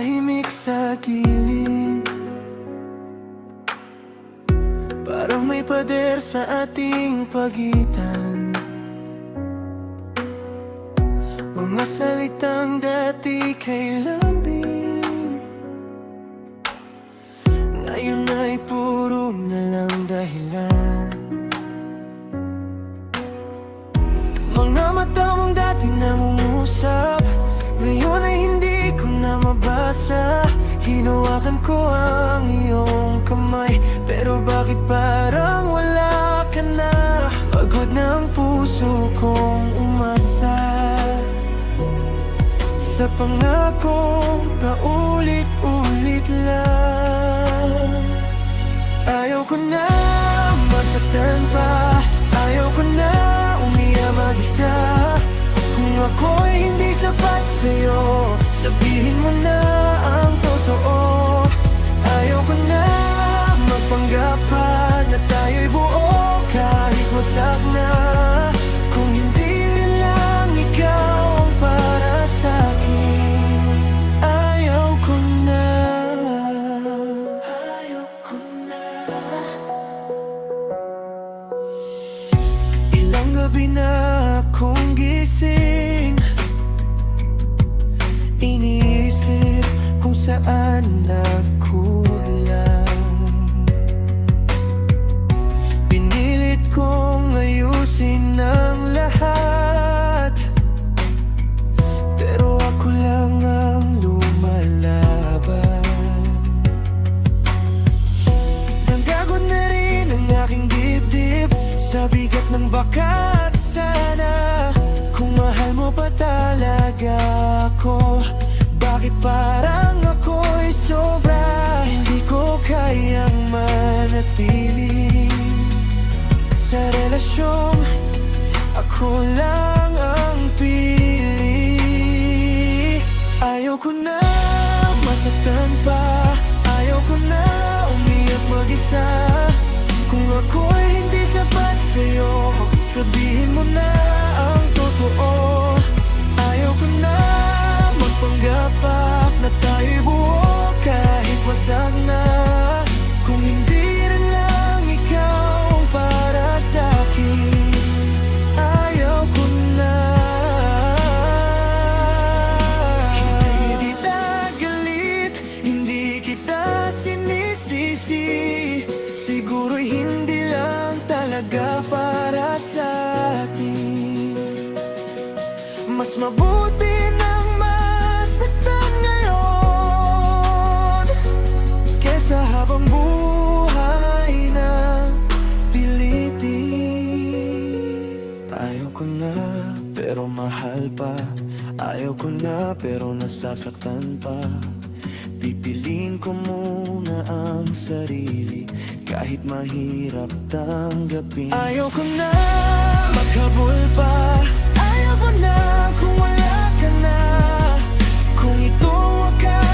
tahimik sa gilid, parang may pader sa ating pagitan. Mga salitang dati kay lambing, ngayon ay puro na lang dahilan. Mga mata mong dati nangungusap, ngayon ay hindi ko na mabasa. Hinawakan ko ang iyong kamay, pero bakit parang wala ka na? Pagod na ang puso kong umasa sa pangako paulit-ulit lang. Ayaw ko na masaktan pa, ayaw ko na umiyak mag-isa. Kung ako'y hindi sapat sa'yo, sabihin mo na ang totoo. Ayaw ko na magpanggap pa na tayo'y buo kahit wasak na. Kung hindi rin lang ikaw ang para sa'kin, ayaw ko na. Ayaw ko na. Ilang gabi na akong gising, iniisip kung saan nagkulang. Pinilit kong ayusin ang lahat, pero ako lang ang lumalaban. Nanggagod na rin ang aking dibdib sa bigat ng bakat. Sana kung mahal mo pa talaga ako, bakit parang ako'y sobra? Hindi ko kayang manatili sa relasyong ako lang ang pili. Ayaw ko na masaktan pa, ayaw ko na umiyak mag-isa. Kung ako'y hindi sapat sa'yo, sabihin mo na ang totoo. Ayaw ko na magpanggap pa na tayo'y buo kahit wasak na. Kung hindi rin lang ikaw ang para sa'kin, ayaw ko na. Hindi kita galit, hindi kita sinisisi, siguro'y hindi lang talaga para sa'tin. Mas mabuti nang masaktan ngayon kesa habang buhay na pilitin. Ayaw ko na pero mahal pa, ayaw ko na pero nasasaktan pa. Pipiliin ko muna ang sarili kahit mahirap tanggapin. Ayaw ko na maghabol pa, ayaw ko na kung wala ka na. Kung ito wakas